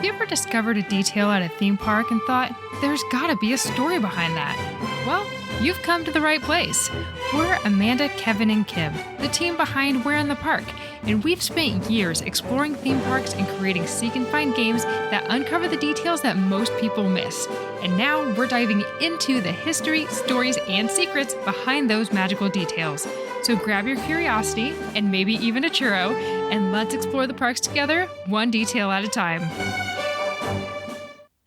you ever discovered a detail at a theme park and thought, there's gotta be a story behind that? Well, you've come to the right place. We're Amanda, Kevin, and Kim, the team behind Where in the Park, and we've spent years exploring theme parks and creating seek and find games that uncover the details that most people miss. And now we're diving into the history, stories, and secrets behind those magical details. So grab your curiosity, and maybe even a churro, and let's explore the parks together, one detail at a time.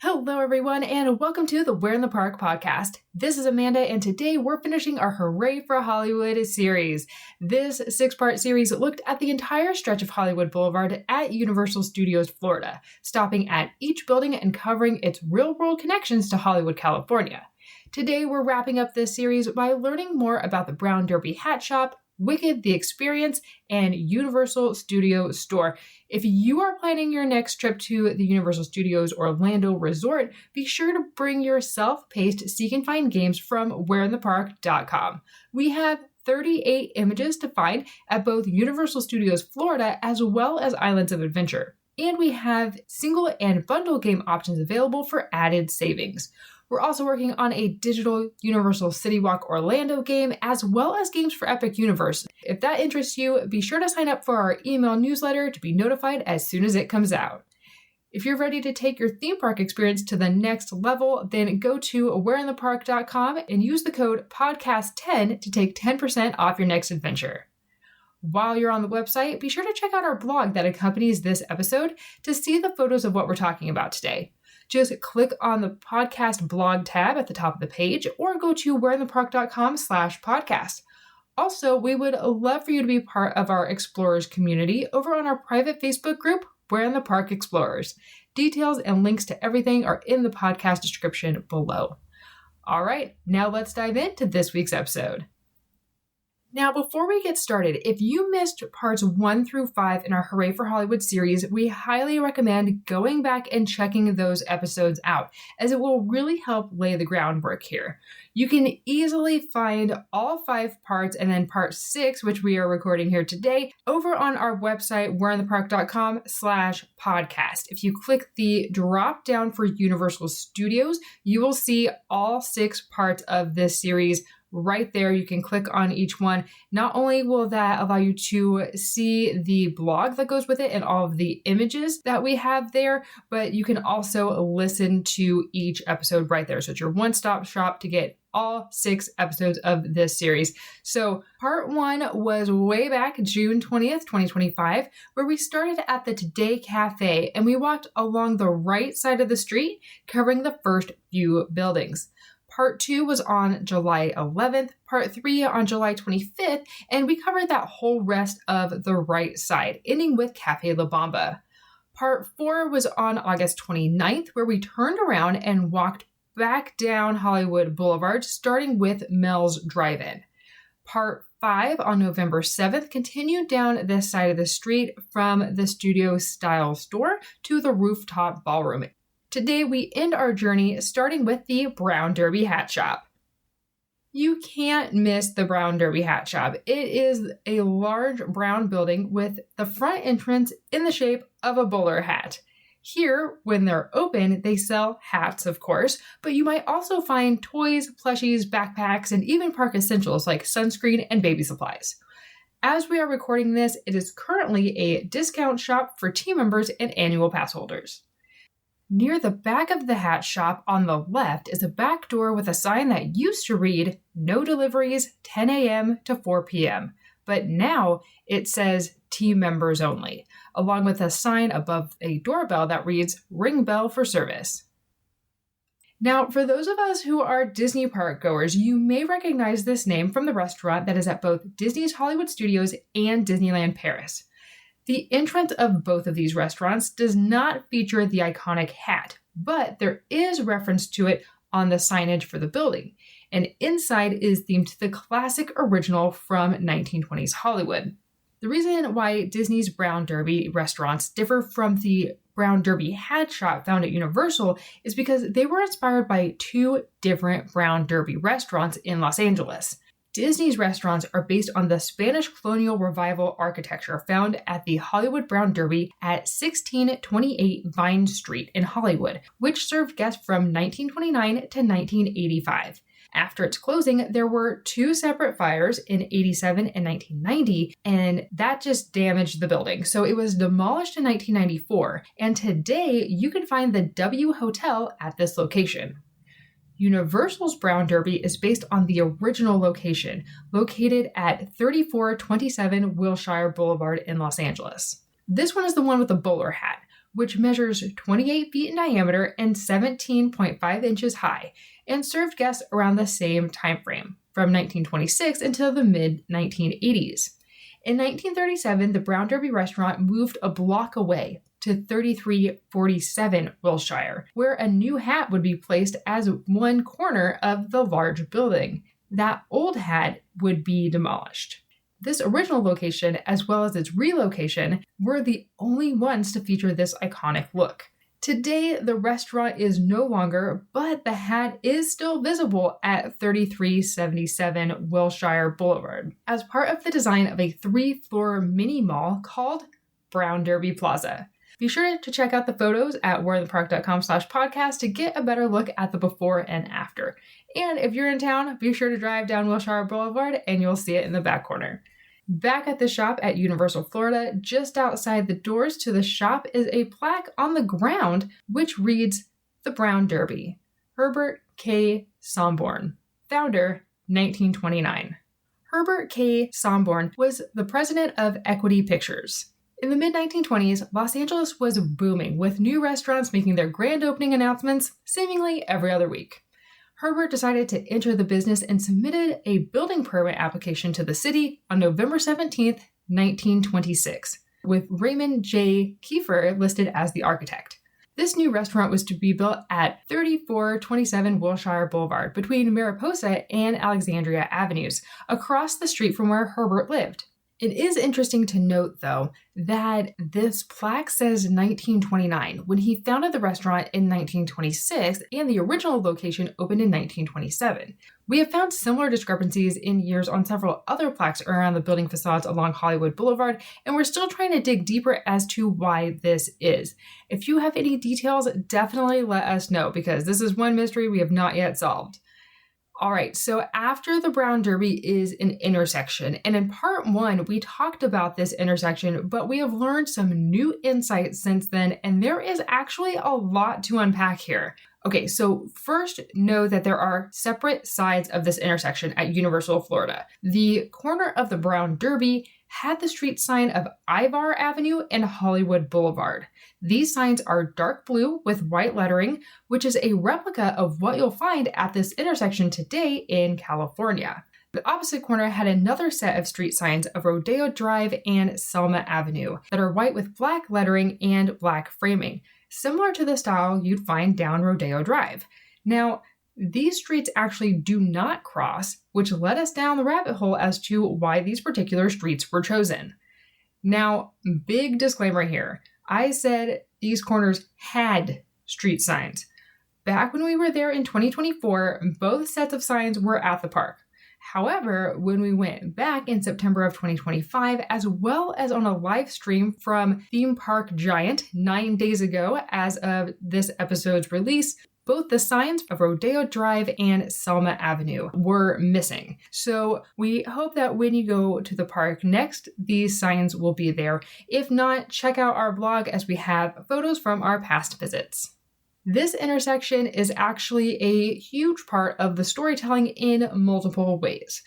Hello, everyone, and welcome to the Where in the Park podcast. This is Amanda, and today we're finishing our Hooray for Hollywood series. This 6-part series looked at the entire stretch of Hollywood Boulevard at Universal Studios, Florida, stopping at each building and covering its real-world connections to Hollywood, California. Today, we're wrapping up this series by learning more about the Brown Derby Hat Shop, Wicked, The Experience, and Universal Studio Store. If you are planning your next trip to the Universal Studios Orlando Resort, be sure to bring your self-paced seek and find games from whereinthepark.com. We have 38 images to find at both Universal Studios Florida as well as Islands of Adventure. And we have single and bundle game options available for added savings. We're also working on a digital Universal City Walk Orlando game, as well as games for Epic UNIVRS. If that interests you, be sure to sign up for our email newsletter to be notified as soon as it comes out. If you're ready to take your theme park experience to the next level, then go to whereinthepark.com and use the code podcast10 to take 10% off your next adventure. While you're on the website, be sure to check out our blog that accompanies this episode to see the photos of what we're talking about today. Just click on the podcast blog tab at the top of the page or go to whereinthepark.com/podcast. Also, we would love for you to be part of our Explorers community over on our private Facebook group, Where in the Park Explorers. Details and links to everything are in the podcast description below. All right, now let's dive into this week's episode. Now, before we get started, if you missed parts 1 through 5 in our Hooray for Hollywood series, we highly recommend going back and checking those episodes out, as it will really help lay the groundwork here. You can easily find all 5 parts and then part 6, which we are recording here today, over on our website, whereinthepark.com/podcast. If you click the drop down for Universal Studios, you will see all 6 parts of this series right there. You can click on each one. Not only will that allow you to see the blog that goes with it and all of the images that we have there, but you can also listen to each episode right there. So it's your one-stop shop to get all 6 episodes of this series. So part 1 was way back June 20th, 2025, where we started at the Today Cafe and we walked along the right side of the street, covering the first few buildings. Part 2 was on July 11th, Part 3 on July 25th, and we covered that whole rest of the right side, ending with Cafe La Bamba. Part 4 was on August 29th, where we turned around and walked back down Hollywood Boulevard, starting with Mel's Drive-In. Part 5 on November 7th continued down this side of the street from the Studio Style store to the Rooftop Ballroom. Today, we end our journey starting with the Brown Derby Hat Shop. You can't miss the Brown Derby Hat Shop. It is a large brown building with the front entrance in the shape of a bowler hat. Here, when they're open, they sell hats, of course, but you might also find toys, plushies, backpacks, and even park essentials like sunscreen and baby supplies. As we are recording this, it is currently a discount shop for team members and annual pass holders. Near the back of the hat shop on the left is a back door with a sign that used to read, "No deliveries, 10 a.m. to 4 p.m." But now it says team members only, along with a sign above a doorbell that reads, "Ring bell for service." Now, for those of us who are Disney park goers, you may recognize this name from the restaurant that is at both Disney's Hollywood Studios and Disneyland Paris. The entrance of both of these restaurants does not feature the iconic hat, but there is reference to it on the signage for the building, and inside is themed to the classic original from 1920s Hollywood. The reason why Disney's Brown Derby restaurants differ from the Brown Derby Hat Shop found at Universal is because they were inspired by 2 different Brown Derby restaurants in Los Angeles. Disney's restaurants are based on the Spanish colonial revival architecture found at the Hollywood Brown Derby at 1628 Vine Street in Hollywood, which served guests from 1929 to 1985. After its closing, there were 2 separate fires in 87 and 1990, and that just damaged the building. So it was demolished in 1994, and today you can find the W Hotel at this location. Universal's Brown Derby is based on the original location, located at 3427 Wilshire Boulevard in Los Angeles. This one is the one with the bowler hat, which measures 28 feet in diameter and 17.5 inches high, and served guests around the same time frame, from 1926 until the mid-1980s. In 1937, the Brown Derby restaurant moved a block away to 3347 Wilshire, where a new hat would be placed as one corner of the large building. That old hat would be demolished. This original location, as well as its relocation, were the only ones to feature this iconic look. Today, the restaurant is no longer, but the hat is still visible at 3377 Wilshire Boulevard as part of the design of a 3-floor mini mall called Brown Derby Plaza. Be sure to check out the photos at warrenthepark.com/podcast to get a better look at the before and after. And if you're in town, be sure to drive down Wilshire Boulevard and you'll see it in the back corner. Back at the shop at Universal Florida, just outside the doors to the shop is a plaque on the ground which reads, "The Brown Derby, Herbert K. Somborn, founder, 1929. Herbert K. Somborn was the president of Equity Pictures. In the mid-1920s, Los Angeles was booming, with new restaurants making their grand opening announcements seemingly every other week. Herbert decided to enter the business and submitted a building permit application to the city on November 17, 1926, with Raymond J. Kiefer listed as the architect. This new restaurant was to be built at 3427 Wilshire Boulevard between Mariposa and Alexandria Avenues, across the street from where Herbert lived. It is interesting to note, though, that this plaque says 1929 when he founded the restaurant in 1926 and the original location opened in 1927. We have found similar discrepancies in years on several other plaques around the building facades along Hollywood Boulevard, and we're still trying to dig deeper as to why this is. If you have any details, definitely let us know, because this is one mystery we have not yet solved. All right, so after the Brown Derby is an intersection, and in part 1, we talked about this intersection, but we have learned some new insights since then, and there is actually a lot to unpack here. Okay, so first, know that there are separate sides of this intersection at Universal Florida. The corner of the Brown Derby had the street sign of Ivar Avenue and Hollywood Boulevard. These signs are dark blue with white lettering, which is a replica of what you'll find at this intersection today in California. The opposite corner had another set of street signs of Rodeo Drive and Selma Avenue that are white with black lettering and black framing, similar to the style you'd find down Rodeo Drive. Now, these streets actually do not cross, which led us down the rabbit hole as to why these particular streets were chosen. Now, big disclaimer here. I said these corners had street signs. Back when we were there in 2024, both sets of signs were at the park. However, when we went back in September of 2025, as well as on a live stream from Theme Park Giant 9 days ago as of this episode's release, both the signs of Rodeo Drive and Selma Avenue were missing. So we hope that when you go to the park next, these signs will be there. If not, check out our blog as we have photos from our past visits. This intersection is actually a huge part of the storytelling in multiple ways.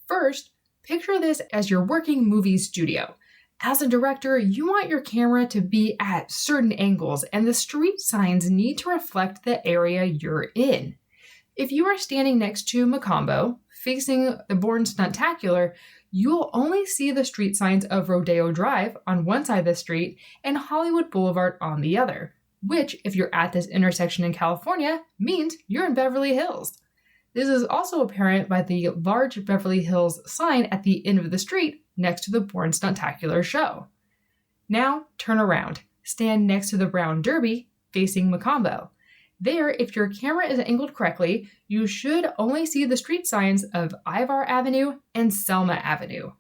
First, picture this as your working movie studio. As a director, you want your camera to be at certain angles, and the street signs need to reflect the area you're in. If you are standing next to Macombo, facing the Bourne Stuntacular, you'll only see the street signs of Rodeo Drive on one side of the street and Hollywood Boulevard on the other, which, if you're at this intersection in California, means you're in Beverly Hills. This is also apparent by the large Beverly Hills sign at the end of the street next to the Bourne Stuntacular show. Now, turn around. Stand next to the Brown Derby, facing Macombo. There, if your camera is angled correctly, you should only see the street signs of Ivar Avenue and Selma Avenue.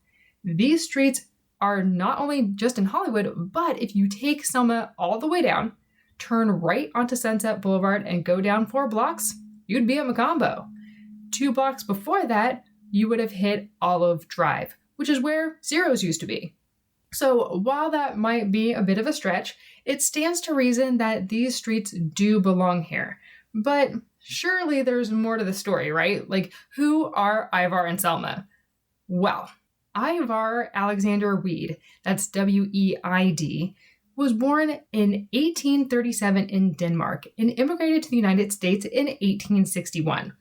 These streets are not only just in Hollywood, but if you take Selma all the way down, turn right onto Sunset Boulevard and go down 4 blocks, you'd be at Macombo. 2 blocks before that, you would have hit Olive Drive, which is where Zero's used to be. So while that might be a bit of a stretch, it stands to reason that these streets do belong here. But surely there's more to the story, right? Like, who are Ivar and Selma? Well, Ivar Alexander Weed, that's W-E-I-D, was born in 1837 in Denmark and immigrated to the United States in 1861.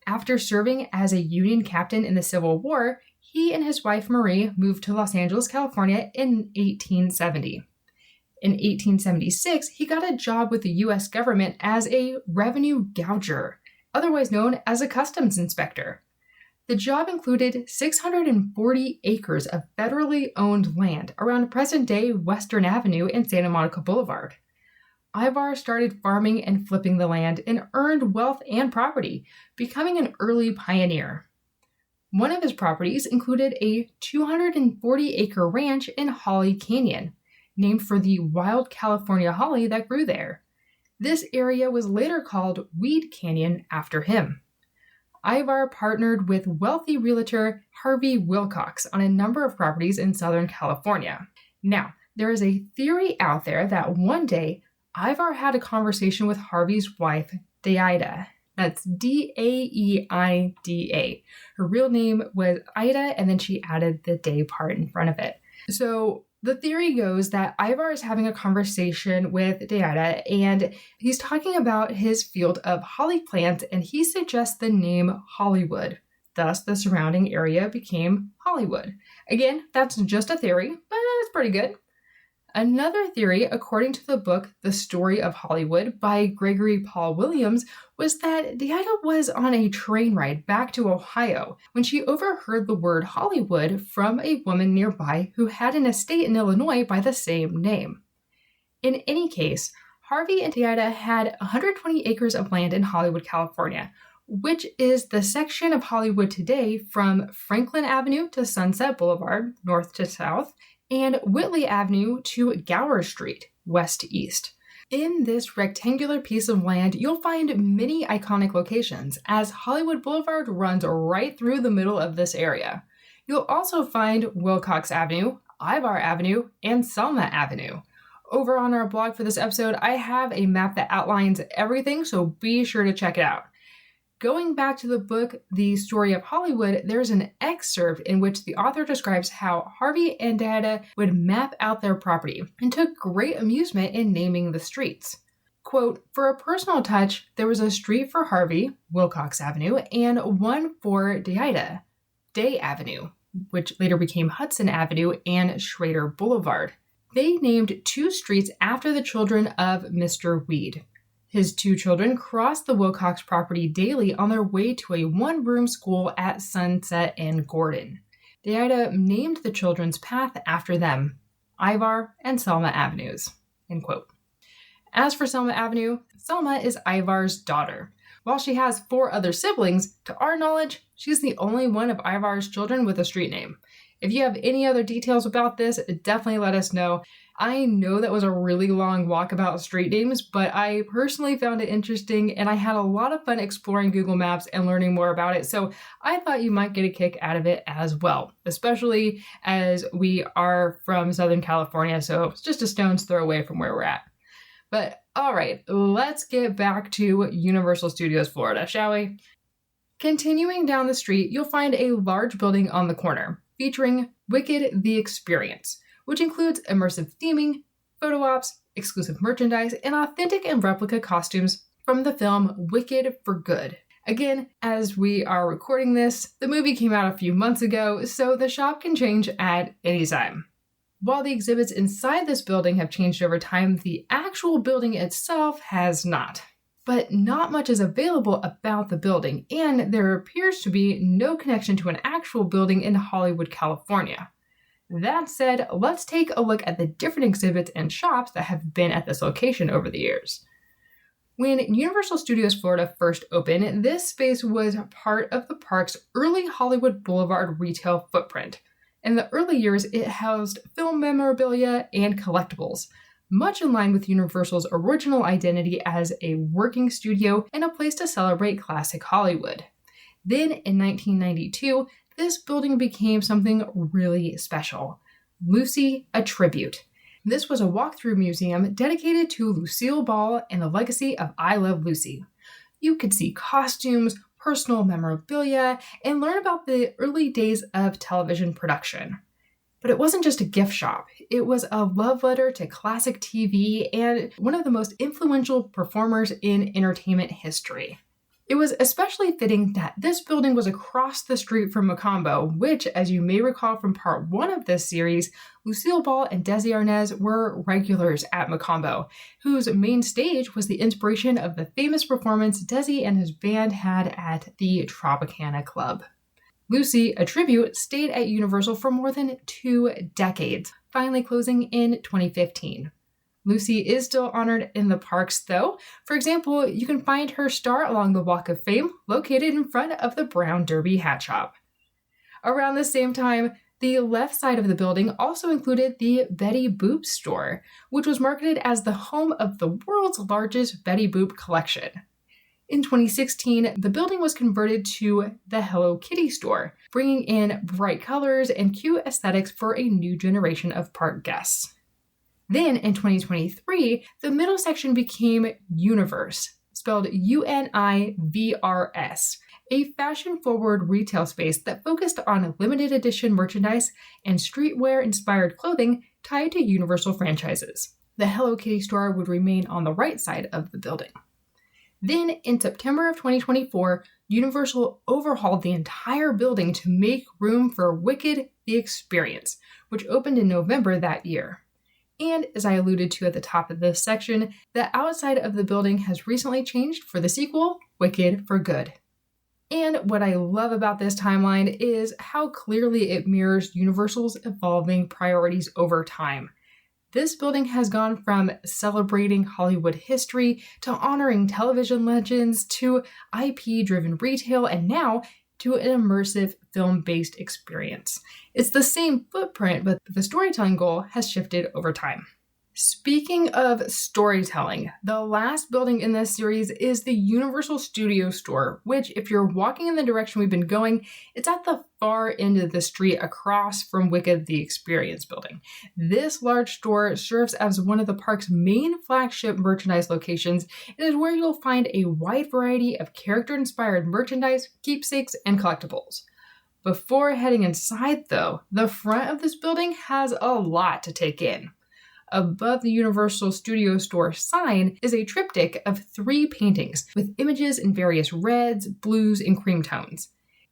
After serving as a Union captain in the Civil War, he and his wife Marie moved to Los Angeles, California in 1870. In 1876, he got a job with the U.S. government as a revenue gouger, otherwise known as a customs inspector. The job included 640 acres of federally owned land around present-day Western Avenue and Santa Monica Boulevard. Ivar started farming and flipping the land and earned wealth and property, becoming an early pioneer. One of his properties included a 240-acre ranch in Holly Canyon, named for the wild California holly that grew there. This area was later called Weed Canyon after him. Ivar partnered with wealthy realtor Harvey Wilcox on a number of properties in Southern California. Now, there is a theory out there that one day Ivar had a conversation with Harvey's wife, Deida. That's D-A-E-I-D-A. Her real name was Ida, and then she added the day part in front of it. So the theory goes that Ivar is having a conversation with Deida, and he's talking about his field of holly plants, and he suggests the name Hollywood. Thus, the surrounding area became Hollywood. Again, that's just a theory, but it's pretty good. Another theory, according to the book The Story of Hollywood by Gregory Paul Williams, was that Deida was on a train ride back to Ohio when she overheard the word Hollywood from a woman nearby who had an estate in Illinois by the same name. In any case, Harvey and Deida had 120 acres of land in Hollywood, California, which is the section of Hollywood today from Franklin Avenue to Sunset Boulevard, north to south, and Whitley Avenue to Gower Street, west to east. In this rectangular piece of land, you'll find many iconic locations, as Hollywood Boulevard runs right through the middle of this area. You'll also find Wilcox Avenue, Ivar Avenue, and Selma Avenue. Over on our blog for this episode, I have a map that outlines everything, so be sure to check it out. Going back to the book, The Story of Hollywood, there's an excerpt in which the author describes how Harvey and Deida would map out their property and took great amusement in naming the streets. Quote, "For a personal touch, there was a street for Harvey, Wilcox Avenue, and one for Deida, Day Avenue, which later became Hudson Avenue and Schrader Boulevard. They named 2 streets after the children of Mr. Weed. His 2 children crossed the Wilcox property daily on their way to a 1-room school at Sunset and Gordon. Deida named the children's path after them, Ivar and Selma Avenues." End quote. As for Selma Avenue, Selma is Ivar's daughter. While she has 4 other siblings, to our knowledge, she's the only one of Ivar's children with a street name. If you have any other details about this, definitely let us know. I know that was a really long walk about street names, but I personally found it interesting, and I had a lot of fun exploring Google Maps and learning more about it, so I thought you might get a kick out of it as well, especially as we are from Southern California, so it's just a stone's throw away from where we're at. But all right, let's get back to Universal Studios Florida, shall we? Continuing down the street, you'll find a large building on the corner, featuring Wicked the Experience, which includes immersive theming, photo ops, exclusive merchandise, and authentic and replica costumes from the film Wicked for Good. Again, as we are recording this, the movie came out a few months ago, so the shop can change at any time. While the exhibits inside this building have changed over time, the actual building itself has not. But not much is available about the building, and there appears to be no connection to an actual building in Hollywood, California. That said, let's take a look at the different exhibits and shops that have been at this location over the years. When Universal Studios Florida first opened, this space was part of the park's early Hollywood Boulevard retail footprint. In the early years, it housed film memorabilia and collectibles, much in line with Universal's original identity as a working studio and a place to celebrate classic Hollywood. Then, in 1992, this building became something really special. Lucy, a Tribute. This was a walkthrough museum dedicated to Lucille Ball and the legacy of I Love Lucy. You could see costumes, personal memorabilia, and learn about the early days of television production. But it wasn't just a gift shop. It was a love letter to classic TV and one of the most influential performers in entertainment history. It was especially fitting that this building was across the street from Mocambo, which, as you may recall from part 1 of this series, Lucille Ball and Desi Arnaz were regulars at Mocambo, whose main stage was the inspiration of the famous performance Desi and his band had at the Tropicana Club. Lucy, a Tribute, stayed at Universal for more than 2 decades, finally closing in 2015. Lucy is still honored in the parks, though. For example, you can find her star along the Walk of Fame, located in front of the Brown Derby Hat Shop. Around the same time, the left side of the building also included the Betty Boop store, which was marketed as the home of the world's largest Betty Boop collection. In 2016, the building was converted to the Hello Kitty store, bringing in bright colors and cute aesthetics for a new generation of park guests. Then, in 2023, the middle section became UNIVRS, spelled UNIVRS, a fashion-forward retail space that focused on limited edition merchandise and streetwear-inspired clothing tied to Universal franchises. The Hello Kitty store would remain on the right side of the building. Then, in September of 2024, Universal overhauled the entire building to make room for Wicked: The Experience, which opened in November that year. And as I alluded to at the top of this section, the outside of the building has recently changed for the sequel, Wicked for Good. And what I love about this timeline is how clearly it mirrors Universal's evolving priorities over time. This building has gone from celebrating Hollywood history to honoring television legends to IP-driven retail and now to an immersive film-based experience. It's the same footprint, but the storytelling goal has shifted over time. Speaking of storytelling, the last building in this series is the Universal Studios store, which, if you're walking in the direction we've been going, it's at the far end of the street across from Wicked: The Experience building. This large store serves as one of the park's main flagship merchandise locations and is where you'll find a wide variety of character-inspired merchandise, keepsakes, and collectibles. Before heading inside, though, the front of this building has a lot to take in. Above the Universal Studios store sign is a triptych of 3 paintings with images in various reds, blues, and cream tones.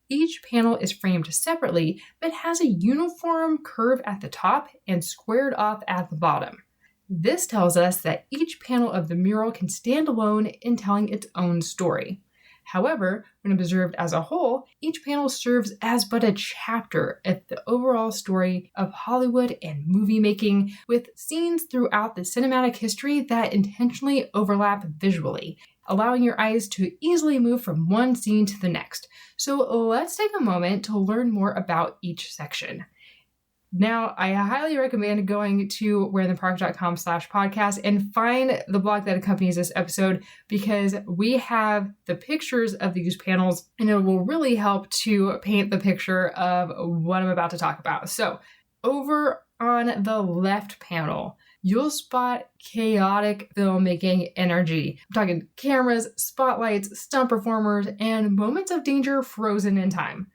Each panel is framed separately, but has a uniform curve at the top and squared off at the bottom. This tells us that each panel of the mural can stand alone in telling its own story. However, when observed as a whole, each panel serves as but a chapter of the overall story of Hollywood and movie making, with scenes throughout the cinematic history that intentionally overlap visually, allowing your eyes to easily move from one scene to the next. So let's take a moment to learn more about each section. Now, I highly recommend going to whereinthepark.com/podcast and find the blog that accompanies this episode because we have the pictures of these panels and it will really help to paint the picture of what I'm about to talk about. So, over on the left panel, you'll spot chaotic filmmaking energy. I'm talking cameras, spotlights, stunt performers, and moments of danger frozen in time.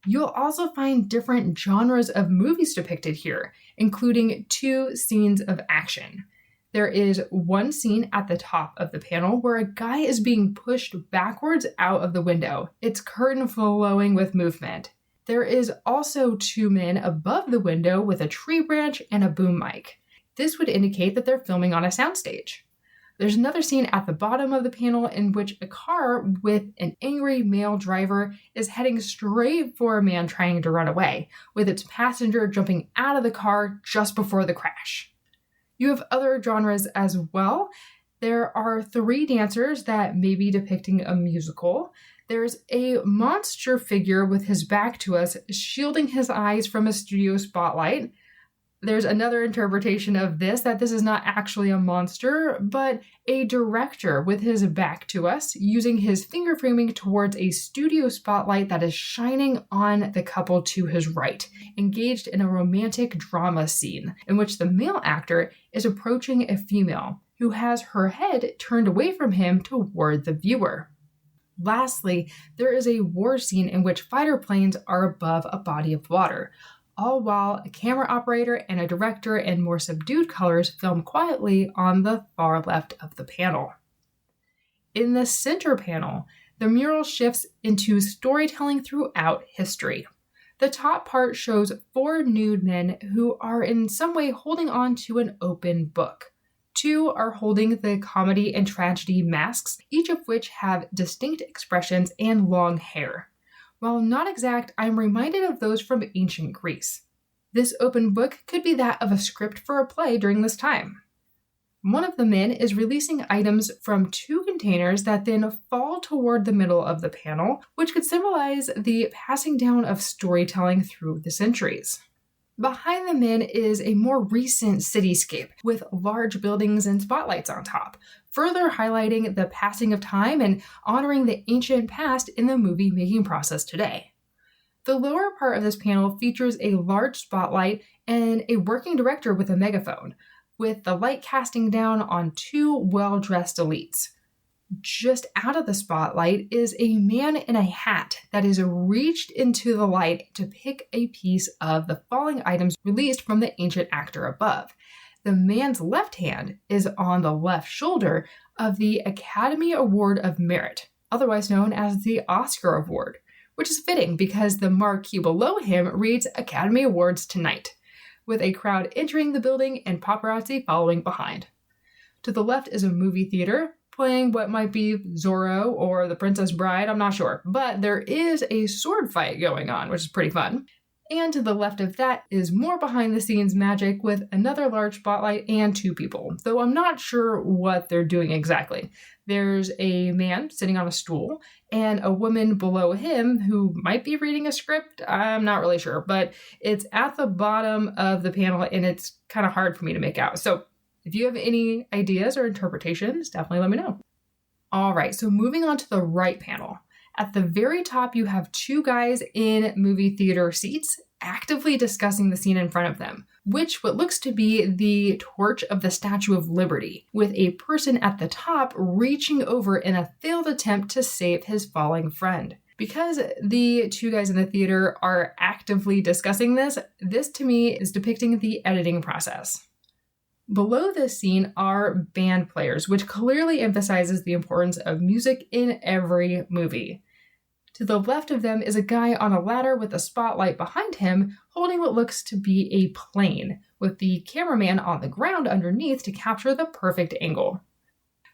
You'll also find different genres of movies depicted here, including 2 scenes of action. There is one scene at the top of the panel where a guy is being pushed backwards out of the window. It's curtain flowing with movement. There is also 2 men above the window with a tree branch and a boom mic. This would indicate that they're filming on a soundstage. There's another scene at the bottom of the panel in which a car with an angry male driver is heading straight for a man trying to run away, with its passenger jumping out of the car just before the crash. You have other genres as well. There are 3 dancers that may be depicting a musical. There's a monster figure with his back to us, shielding his eyes from a studio spotlight. There's another interpretation of this, that this is not actually a monster, but a director with his back to us, using his finger framing towards a studio spotlight that is shining on the couple to his right, engaged in a romantic drama scene in which the male actor is approaching a female who has her head turned away from him toward the viewer. Lastly, there is a war scene in which fighter planes are above a body of water, all while a camera operator and a director in more subdued colors film quietly on the far left of the panel. In the center panel, the mural shifts into storytelling throughout history. The top part shows 4 nude men who are in some way holding on to an open book. 2 are holding the comedy and tragedy masks, each of which have distinct expressions and long hair. While not exact, I'm reminded of those from ancient Greece. This open book could be that of a script for a play during this time. One of the men is releasing items from 2 containers that then fall toward the middle of the panel, which could symbolize the passing down of storytelling through the centuries. Behind the men is a more recent cityscape with large buildings and spotlights on top, further highlighting the passing of time and honoring the ancient past in the movie-making process today. The lower part of this panel features a large spotlight and a working director with a megaphone, with the light casting down on 2 well-dressed elites. Just out of the spotlight is a man in a hat that is reached into the light to pick a piece of the falling items released from the ancient actor above. The man's left hand is on the left shoulder of the Academy Award of Merit, otherwise known as the Oscar Award, which is fitting because the marquee below him reads Academy Awards Tonight, with a crowd entering the building and paparazzi following behind. To the left is a movie theater, playing what might be Zorro or The Princess Bride, I'm not sure. But there is a sword fight going on, which is pretty fun. And to the left of that is more behind-the-scenes magic with another large spotlight and 2 people, though I'm not sure what they're doing exactly. There's a man sitting on a stool and a woman below him who might be reading a script. I'm not really sure, but it's at the bottom of the panel and it's kind of hard for me to make out. So if you have any ideas or interpretations, definitely let me know. All right, so moving on to the right panel. At the very top, you have 2 guys in movie theater seats actively discussing the scene in front of them, which what looks to be the torch of the Statue of Liberty, with a person at the top reaching over in a failed attempt to save his falling friend. Because the 2 guys in the theater are actively discussing this to me is depicting the editing process. Below this scene are band players, which clearly emphasizes the importance of music in every movie. To the left of them is a guy on a ladder with a spotlight behind him, holding what looks to be a plane, with the cameraman on the ground underneath to capture the perfect angle.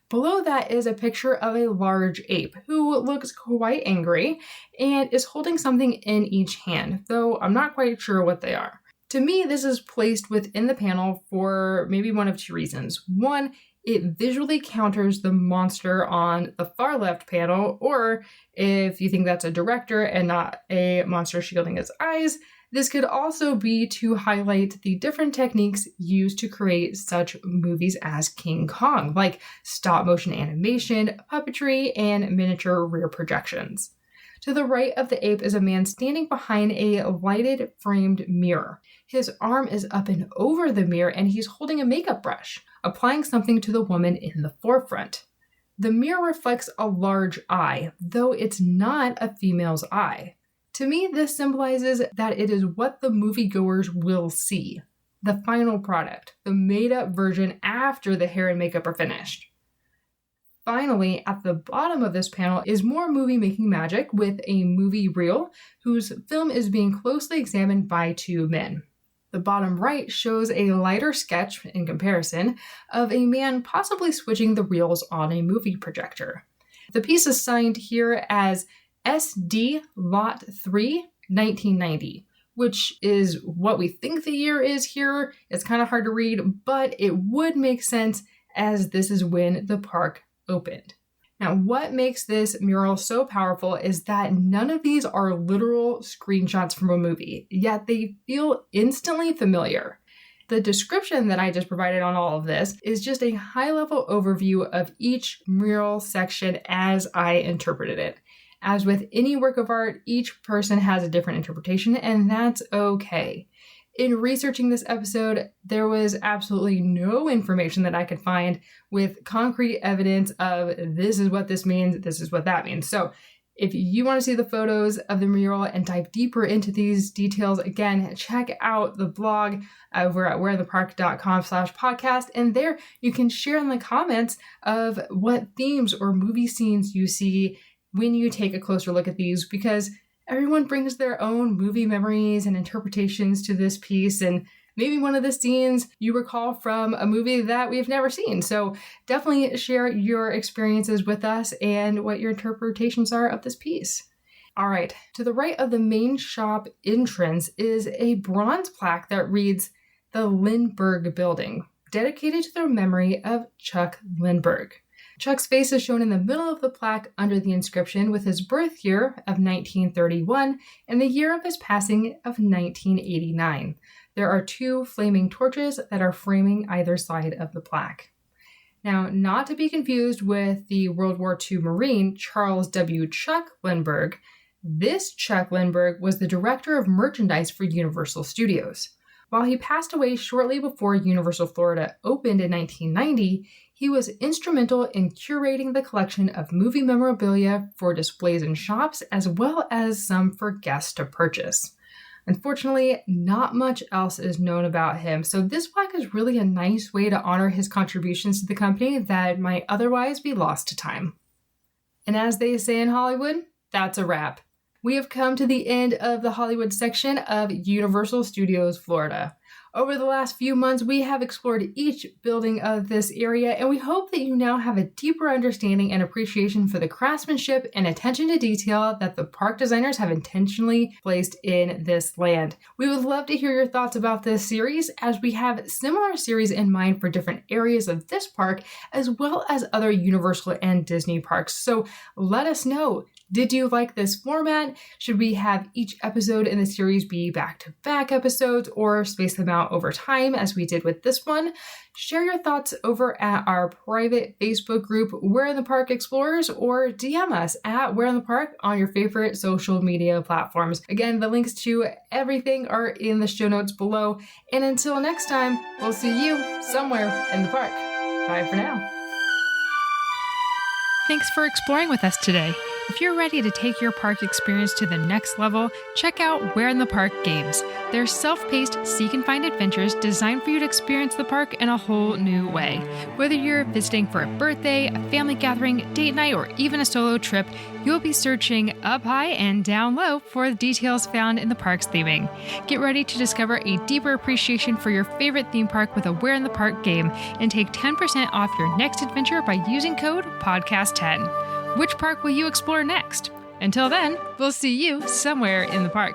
Below that is a picture of a large ape who looks quite angry and is holding something in each hand, though I'm not quite sure what they are. To me, this is placed within the panel for maybe one of 2 reasons. One, it visually counters the monster on the far left panel, or if you think that's a director and not a monster shielding its eyes, this could also be to highlight the different techniques used to create such movies as King Kong, like stop motion animation, puppetry, and miniature rear projections. To the right of the ape is a man standing behind a lighted framed mirror. His arm is up and over the mirror and he's holding a makeup brush, applying something to the woman in the forefront. The mirror reflects a large eye, though it's not a female's eye. To me, this symbolizes that it is what the moviegoers will see, the final product, the made-up version after the hair and makeup are finished. Finally, at the bottom of this panel is more movie-making magic with a movie reel whose film is being closely examined by 2 men. The bottom right shows a lighter sketch, in comparison, of a man possibly switching the reels on a movie projector. The piece is signed here as SD Lot 3, 1990, which is what we think the year is here. It's kind of hard to read, but it would make sense as this is when the park opened. Now, what makes this mural so powerful is that none of these are literal screenshots from a movie, yet they feel instantly familiar. The description that I just provided on all of this is just a high-level overview of each mural section as I interpreted it. As with any work of art, each person has a different interpretation, and that's okay. In researching this episode, there was absolutely no information that I could find with concrete evidence of this is what this means, this is what that means. So if you want to see the photos of the mural and dive deeper into these details, again, check out the blog over at whereinthepark.com/podcast. And there you can share in the comments of what themes or movie scenes you see when you take a closer look at these, because everyone brings their own movie memories and interpretations to this piece, and maybe one of the scenes you recall from a movie that we've never seen. So definitely share your experiences with us and what your interpretations are of this piece. All right, to the right of the main shop entrance is a bronze plaque that reads the Lindbergh Building, dedicated to the memory of Chuck Lindbergh. Chuck's face is shown in the middle of the plaque under the inscription with his birth year of 1931 and the year of his passing of 1989. There are 2 flaming torches that are framing either side of the plaque. Now, not to be confused with the World War II Marine Charles W. Chuck Lindbergh, this Chuck Lindbergh was the director of merchandise for Universal Studios. While he passed away shortly before Universal Florida opened in 1990, he was instrumental in curating the collection of movie memorabilia for displays in shops, as well as some for guests to purchase. Unfortunately, not much else is known about him, so this plaque is really a nice way to honor his contributions to the company that might otherwise be lost to time. And as they say in Hollywood, that's a wrap. We have come to the end of the Hollywood section of Universal Studios Florida. Over the last few months, we have explored each building of this area, and we hope that you now have a deeper understanding and appreciation for the craftsmanship and attention to detail that the park designers have intentionally placed in this land. We would love to hear your thoughts about this series, as we have similar series in mind for different areas of this park, as well as other Universal and Disney parks. So let us know. Did you like this format? Should we have each episode in the series be back-to-back episodes or space them out over time as we did with this one? Share your thoughts over at our private Facebook group, Where in the Park Explorers, or DM us at Where in the Park on your favorite social media platforms. Again, the links to everything are in the show notes below. And until next time, we'll see you somewhere in the park. Bye for now. Thanks for exploring with us today. If you're ready to take your park experience to the next level, check out Where in the Park Games. They're self-paced, seek-and-find adventures designed for you to experience the park in a whole new way. Whether you're visiting for a birthday, a family gathering, date night, or even a solo trip, you'll be searching up high and down low for the details found in the park's theming. Get ready to discover a deeper appreciation for your favorite theme park with a Where in the Park game and take 10% off your next adventure by using code PODCAST10. Which park will you explore next? Until then, we'll see you somewhere in the park.